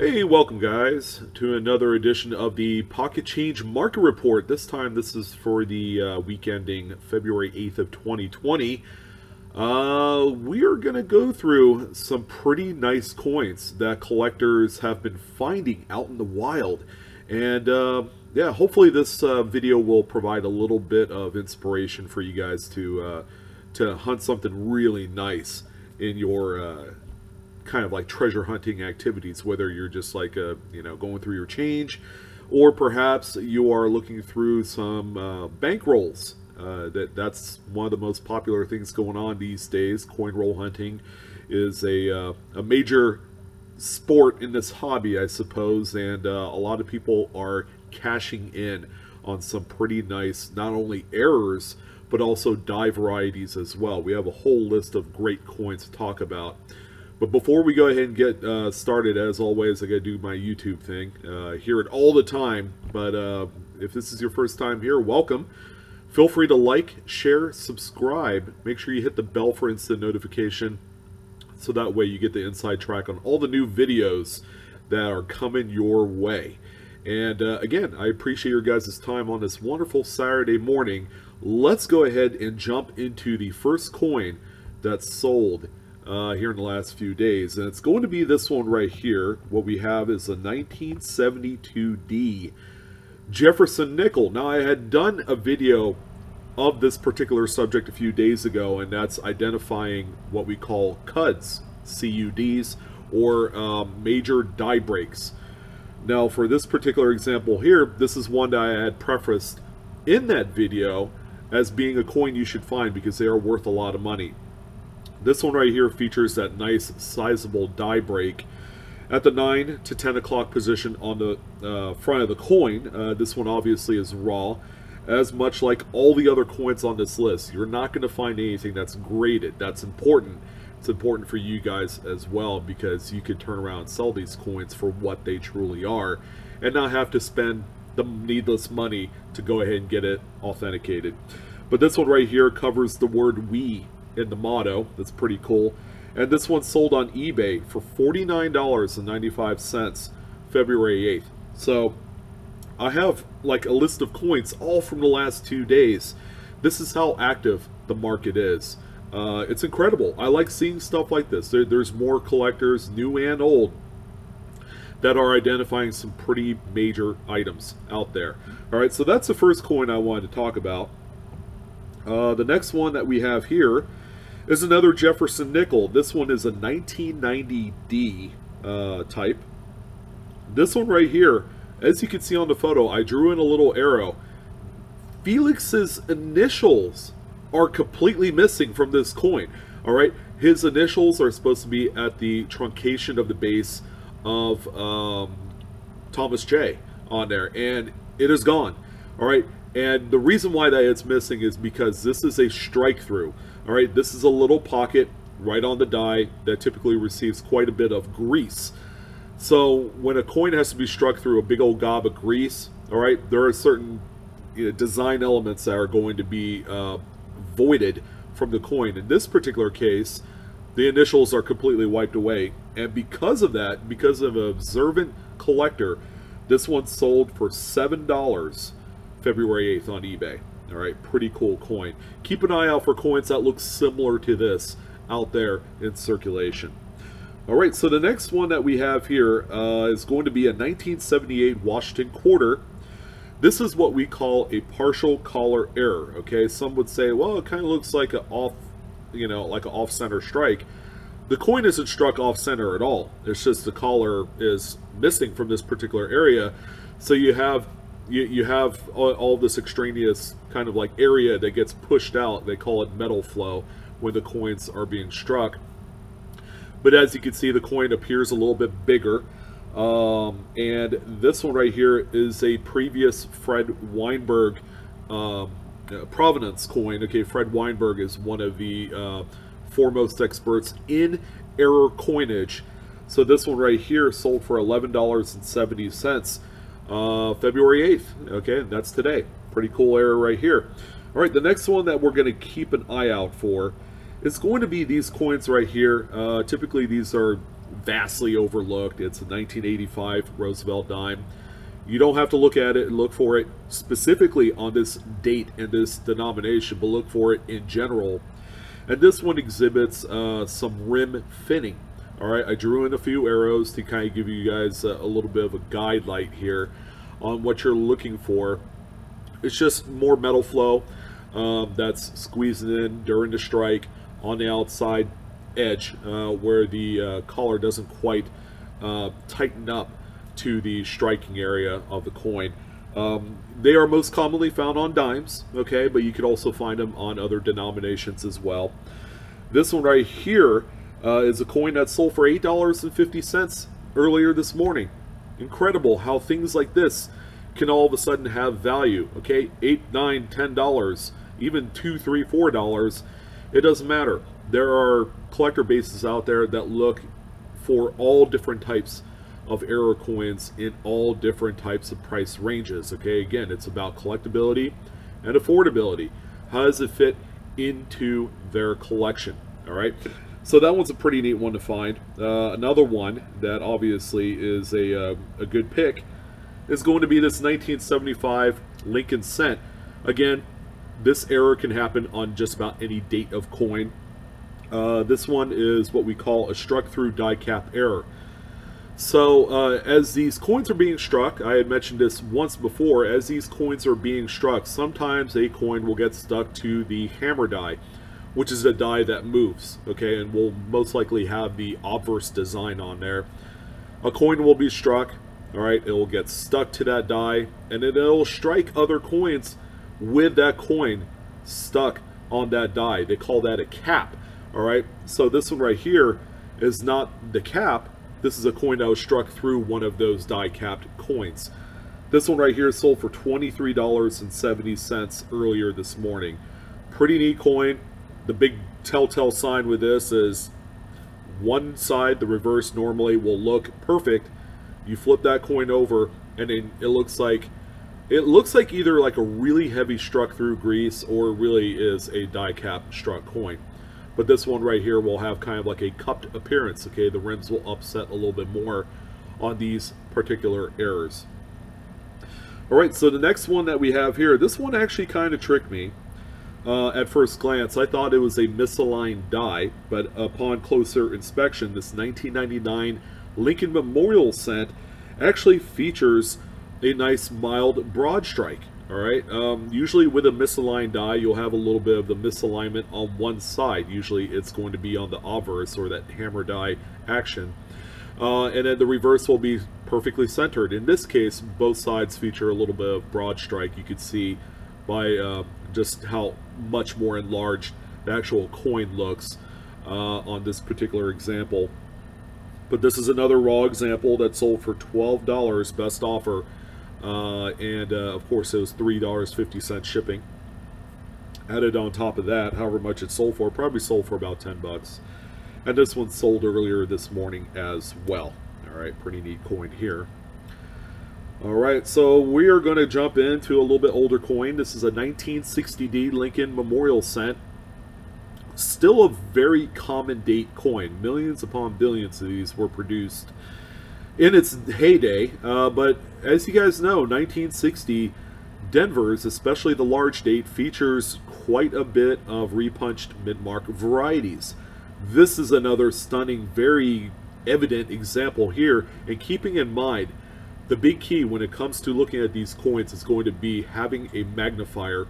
Hey, welcome guys to another edition of the Pocket Change Market Report. This time this is for the week ending February 8th of 2020. We are going to go through some pretty nice coins that collectors have been finding out in the wild. And yeah, hopefully this video will provide a little bit of inspiration for you guys to hunt something really nice in your kind of like treasure hunting activities, whether you're just like going through your change, or perhaps you are looking through some bankrolls. That's one of the most popular things going on these days. Coin roll hunting is a major sport in this hobby, I suppose, and a lot of people are cashing in on some pretty nice, not only errors, but also die varieties as well. We have a whole list of great coins to talk about. But before we go ahead and get started, as always, I gotta do my YouTube thing. Hear it all the time, but if this is your first time here, welcome. Feel free to like, share, subscribe. Make sure you hit the bell for instant notification, so that way you get the inside track on all the new videos that are coming your way. And again, I appreciate your guys' time on this wonderful Saturday morning. Let's go ahead and jump into the first coin that's sold here in the last few days, and it's going to be this one right here. What we have is a 1972 D Jefferson Nickel. Now, I had done a video of this particular subject a few days ago, and that's identifying what we call CUDs, C-U-Ds, or major die breaks. Now, for this particular example here, this is one that I had prefaced in that video as being a coin you should find because they are worth a lot of money. This one right here features that nice sizable die break at the 9 to 10 o'clock position on the front of the coin. This one obviously is raw, as much like all the other coins on this list. You're not going to find anything that's graded. That's important. It's important for you guys as well, because you could turn around and sell these coins for what they truly are and not have to spend the needless money to go ahead and get it authenticated. But this one right here covers the word "we" in the motto. That's pretty cool. And this one sold on eBay for $49.95 February 8th. So I have like a list of coins all from the last 2 days. This is how active the market is. It's incredible. I like seeing stuff like this. There's more collectors, new and old, that are identifying some pretty major items out there. All right, so that's the first coin I wanted to talk about. The next one that we have here is another Jefferson Nickel. This one is a 1990D type. This one right here, as you can see on the photo, I drew in a little arrow. Felix's initials are completely missing from this coin. All right, his initials are supposed to be at the truncation of the base of Thomas J on there, and it is gone. All right, and the reason why that it's missing is because this is a strike through. All right, this is a little pocket right on the die that typically receives quite a bit of grease. So when a coin has to be struck through a big old gob of grease, all right, there are certain design elements that are going to be voided from the coin. In this particular case, the initials are completely wiped away, and because of that, because of an observant collector, this one sold for $7 February 8th on eBay. All right, pretty cool coin. Keep an eye out for coins that look similar to this out there in circulation. All right, so the next one that we have here is going to be a 1978 Washington quarter. This is what we call a partial collar error. Okay, some would say, well, it kind of looks like an off, like an off-center strike. The coin isn't struck off-center at all. It's just the collar is missing from this particular area. So you have all this extraneous kind of like area that gets pushed out. They call it metal flow when the coins are being struck. But as you can see, the coin appears a little bit bigger. And this one right here is a previous Fred Weinberg provenance coin. Okay, Fred Weinberg is one of the foremost experts in error coinage. So this one right here sold for $11.70 February 8th. Okay, and that's today. Pretty cool error right here. All right, the next one that we're going to keep an eye out for It's going to be these coins right here. Typically, these are vastly overlooked. It's a 1985 Roosevelt Dime. You don't have to look at it and look for it specifically on this date and this denomination, but look for it in general. And this one exhibits some rim thinning. All right, I drew in a few arrows to kind of give you guys a little bit of a guide light here on what you're looking for. It's just more metal flow that's squeezing in during the strike on the outside edge where the collar doesn't quite tighten up to the striking area of the coin. They are most commonly found on dimes, okay, but you could also find them on other denominations as well. This one right here is a coin that sold for $8.50 earlier this morning. Incredible how things like this can all of a sudden have value. Okay, $8, $9, $10, even $2, $3, $4. It doesn't matter. There are collector bases out there that look for all different types of error coins in all different types of price ranges. Okay, again, it's about collectability and affordability. How does it fit into their collection? All right, so that one's a pretty neat one to find. Another one that obviously is a good pick is going to be this 1975 Lincoln cent. Again, this error can happen on just about any date of coin. This one is what we call a struck through die cap error. So as these coins are being struck, I had mentioned this once before, as these coins are being struck, sometimes a coin will get stuck to the hammer die, which is a die that moves, okay, and will most likely have the obverse design on there. A coin will be struck, all right, it will get stuck to that die, and then it'll strike other coins with that coin stuck on that die. They call that a cap, all right? So this one right here is not the cap. This is a coin that was struck through one of those die-capped coins. This one right here sold for $23.70 earlier this morning. Pretty neat coin. The big telltale sign with this is one side, the reverse, normally will look perfect. You flip that coin over, and it looks like either like a really heavy struck through grease or really is a die cap struck coin. But this one right here will have kind of like a cupped appearance. Okay, the rims will upset a little bit more on these particular errors. All right, so the next one that we have here, this one actually kind of tricked me. At first glance, I thought it was a misaligned die, but upon closer inspection, this 1999 Lincoln Memorial cent actually features a nice mild broad strike. All right, usually with a misaligned die, you'll have a little bit of the misalignment on one side. Usually it's going to be on the obverse or that hammer die action. And then the reverse will be perfectly centered. In this case, both sides feature a little bit of broad strike. You could see by just how much more enlarged the actual coin looks on this particular example. But this is another raw example that sold for $12, best offer. And of course it was $3.50 shipping. Added on top of that, however much it sold for, probably sold for about 10 bucks. And this one sold earlier this morning as well. All right, pretty neat coin here. All right, so we are going to jump into a little bit older coin. This is a 1960D Lincoln Memorial cent. Still a very common date coin. Millions upon billions of these were produced in its heyday, but as you guys know, 1960 Denver's, especially the large date, features quite a bit of repunched mid-mark varieties. This is another stunning, very evident example here, and keeping in mind, the big key when it comes to looking at these coins is going to be having a magnifier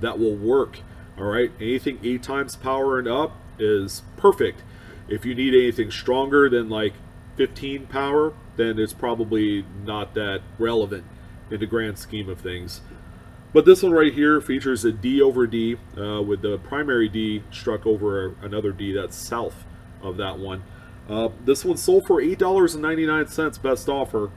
that will work. All right, anything 8 times power and up is perfect. If you need anything stronger than like 15 power, then it's probably not that relevant in the grand scheme of things. But this one right here features a D over D with the primary D struck over another D that's south of that one. This one sold for $8.99 best offer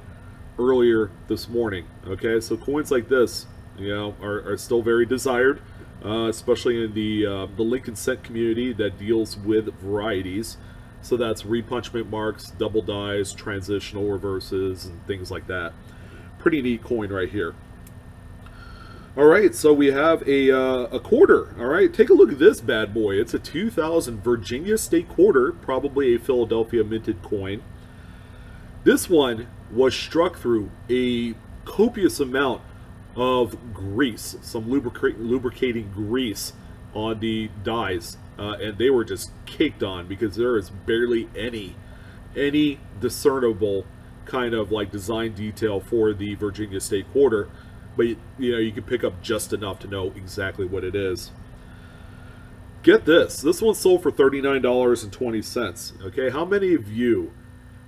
earlier this morning. Okay, so coins like this, you know, are still very desired, especially in the Lincoln cent community that deals with varieties. So that's repunchment marks, double dies, transitional reverses, and things like that. Pretty neat coin right here. All right, so we have a quarter. All right, take a look at this bad boy. It's a 2000 Virginia State quarter, probably a Philadelphia minted coin. This one was struck through a copious amount of grease, some lubricating grease on the dies, and they were just caked on because there is barely any discernible kind of like design detail for the Virginia State quarter, but you know, you can pick up just enough to know exactly what it is. Get this one sold for $39.20. Okay, how many of you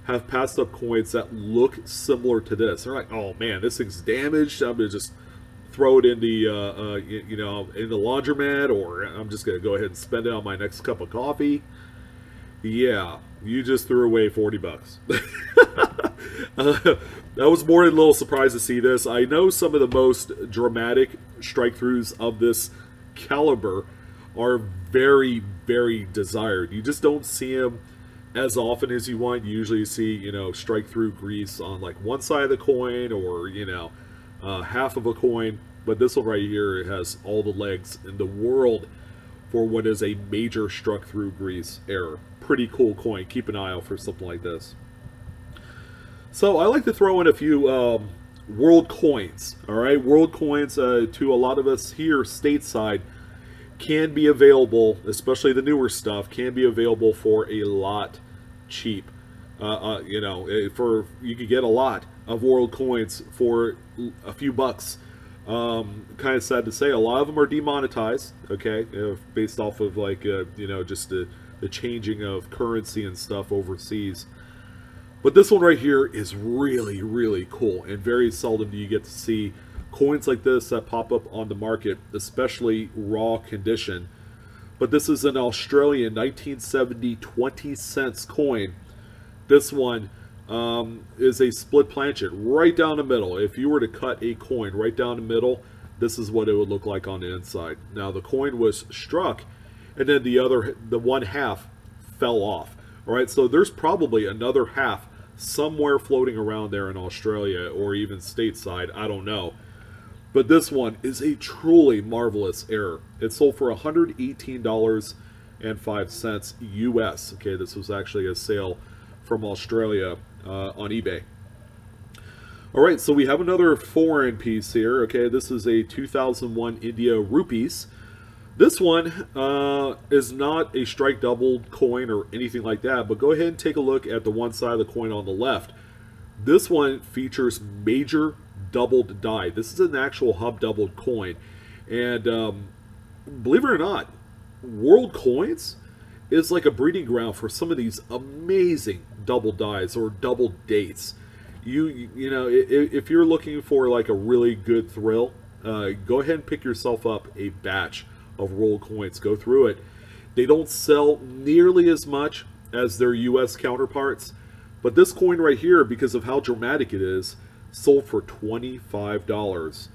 have passed up coins that look similar to this? They're like, oh man, this thing's damaged, I'm gonna just throw it in the you know, in the laundromat, or I'm just gonna go ahead and spend it on my next cup of coffee. Yeah, you just threw away 40 bucks. I was more than a little surprised to see this. I know some of the most dramatic strike throughs of this caliber are very, very desired. You just don't see them as often as you want. You usually see, you know, strike through grease on like one side of the coin, or, you know, half of a coin. But this one right here has all the legs in the world for what is a major struck through grease error. Pretty cool coin. Keep an eye out for something like this. So I like to throw in a few world coins. All right, world coins to a lot of us here stateside can be available, especially the newer stuff, can be available for a lot cheap. You know, you could get a lot of world coins for a few bucks. Kind of sad to say, a lot of them are demonetized. Okay, based off of like you know, just the changing of currency and stuff overseas. But this one right here is really, really cool, and very seldom do you get to see coins like this that pop up on the market, especially raw condition. But this is an Australian 1970 20 cents coin. This one is a split planchet right down the middle. If you were to cut a coin right down the middle, this is what it would look like on the inside. Now the coin was struck, and then the one half fell off. All right, so there's probably another half somewhere floating around there in Australia, or even stateside, I don't know. But this one is a truly marvelous error. It sold for $118.05 US. Okay, this was actually a sale from Australia on eBay. All right, so we have another foreign piece here. Okay, this is a 2001 India rupees. This one is not a strike doubled coin or anything like that, but go ahead and take a look at the one side of the coin on the left. This one features major doubled die. This is an actual hub doubled coin, and believe it or not, world coins is like a breeding ground for some of these amazing double dies or double dates. You know, if you're looking for like a really good thrill, go ahead and pick yourself up a batch of world coins. Go through it. They don't sell nearly as much as their US counterparts, but this coin right here, because of how dramatic it is, sold for $25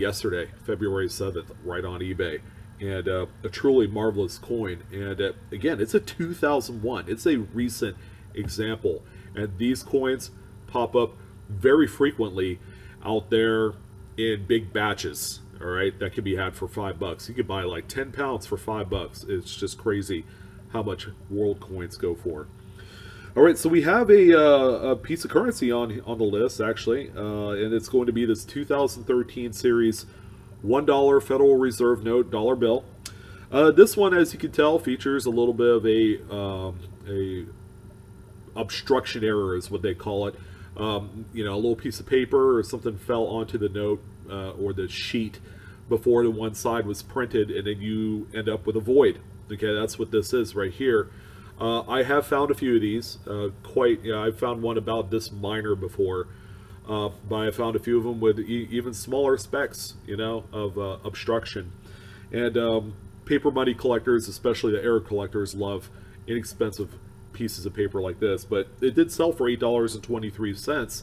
yesterday, February 7th, right on eBay. And a truly marvelous coin. And again, it's a 2001. It's a recent example, and these coins pop up very frequently out there in big batches. All right, that can be had for $5. You could buy like 10 pounds for $5. It's just crazy how much world coins go for. All right, so we have a piece of currency on the list, actually, and it's going to be this 2013 series $1 Federal Reserve note dollar bill. This one, as you can tell, features a little bit of a obstruction error, is what they call it. You know, a little piece of paper or something fell onto the note or the sheet before the one side was printed, and then you end up with a void. Okay, that's what this is right here. I have found a few of these. I've found one about this minor before, but I found a few of them with even smaller specks, you know, of obstruction. And paper money collectors, especially the error collectors, love inexpensive pieces of paper like this. But it did sell for $8.23.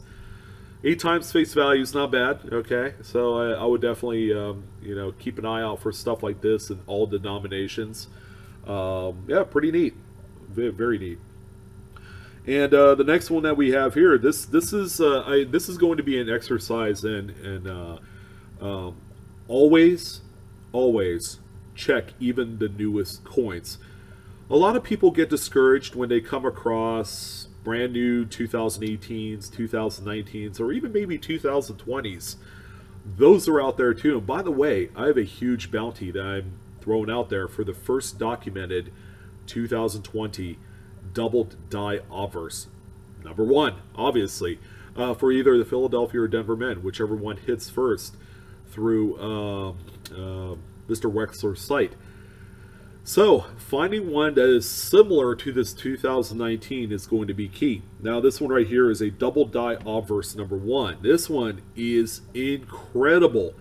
8 times face value is not bad. Okay, so I would definitely you know, keep an eye out for stuff like this in all denominations. Yeah, pretty neat, very neat. And the next one that we have here, this is going to be an exercise in always, always check even the newest coins. A lot of people get discouraged when they come across brand new 2018s, 2019s, or even maybe 2020s. Those are out there too. And by the way, I have a huge bounty that I'm throwing out there for the first documented 2020 doubled die obverse. Number one, obviously, for either the Philadelphia or Denver men, whichever one hits first through Mr. Wexler's site. So, finding one that is similar to this 2019 is going to be key. Now, this one right here is a double die obverse number one. This one is incredible.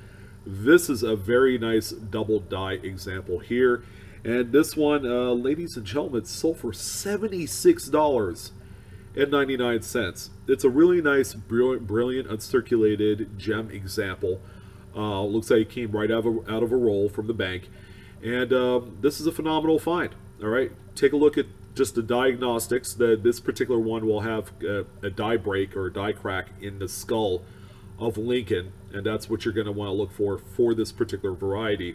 This is a very nice double die example here. And this one, ladies and gentlemen, sold for $76.99. It's a really nice, brilliant uncirculated gem example. Looks like it came right out of a roll from the bank. And this is a phenomenal find. All right, take a look at just the diagnostics. This particular one will have a die break or a die crack in the skull of Lincoln, and that's what you're going to want to look for this particular variety.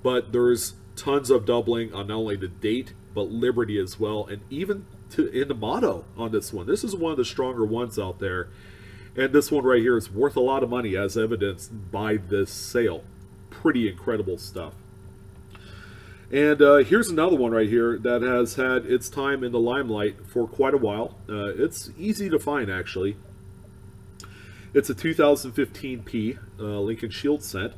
But there's tons of doubling on not only the date but liberty as well, and even in the motto on this one. This is one of the stronger ones out there, and this one right here is worth a lot of money as evidenced by this sale. Pretty incredible stuff. And here's another one right here that has had its time in the limelight for quite a while. It's easy to find, actually. It's a 2015P Lincoln Shield cent.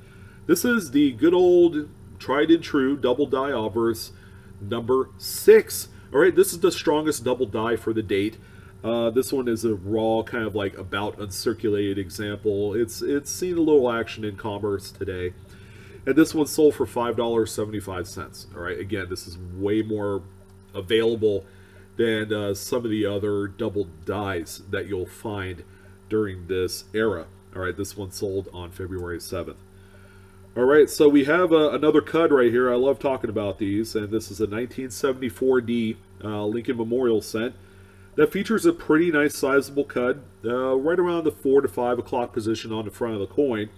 This is the good old tried and true double die obverse number 6. All right, this is the strongest double die for the date. This one is a raw, kind of like about uncirculated example. It's seen a little action in commerce today. And this one sold for $5.75. All right, again, this is way more available than some of the other double dies that you'll find during this era. All right, this one sold on February 7th. All right, so we have another cud right here. I love talking about these, and this is a 1974D Lincoln Memorial cent that features a pretty nice sizable cud right around the 4 to 5 o'clock position on the front of the coin.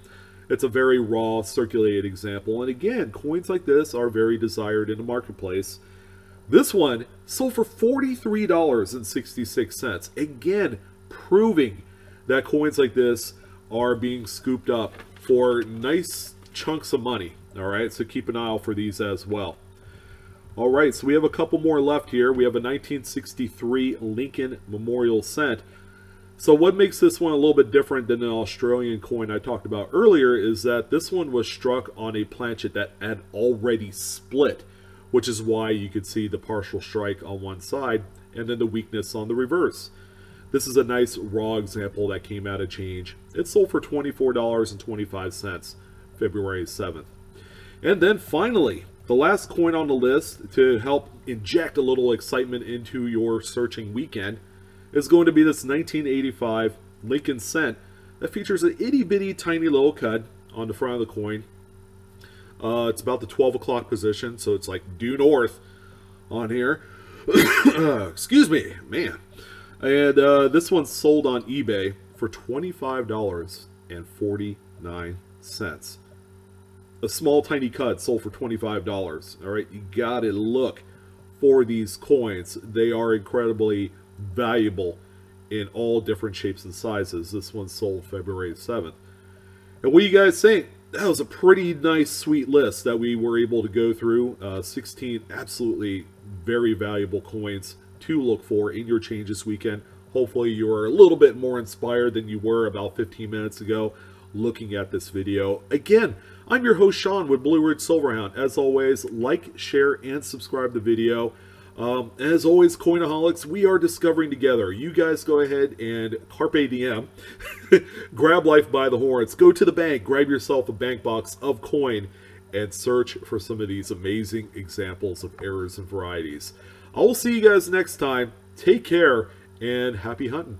It's a very raw, circulated example. And again, coins like this are very desired in the marketplace. This one sold for $43.66. Again, proving that coins like this are being scooped up for nice chunks of money. All right, so keep an eye out for these as well. All right, so we have a couple more left here. We have a 1963 Lincoln Memorial cent. So what makes this one a little bit different than the Australian coin I talked about earlier is that this one was struck on a planchet that had already split, which is why you could see the partial strike on one side and then the weakness on the reverse. This is a nice raw example that came out of change. It sold for $24.25, February 7th. And then finally, the last coin on the list to help inject a little excitement into your searching weekend is going to be this 1985 Lincoln cent that features an itty-bitty tiny little cud on the front of the coin. It's about the 12 o'clock position, so it's like due north on here. Excuse me, man. And this one's sold on eBay for $25.49. A small tiny cud sold for $25. All right, you gotta look for these coins. They are incredibly valuable in all different shapes and sizes. This one sold February 7th. And what do you guys think? That was a pretty nice, sweet list that we were able to go through. 16 absolutely very valuable coins to look for in your change this weekend. Hopefully you are a little bit more inspired than you were about 15 minutes ago looking at this video. Again, I'm your host Sean with Blue Ridge Silverhound. As always, like, share, and subscribe to the video. As always, Coinaholics, we are discovering together. You guys go ahead and carpe diem, grab life by the horns, go to the bank, grab yourself a bank box of coin, and search for some of these amazing examples of errors and varieties. I will see you guys next time. Take care, and happy hunting.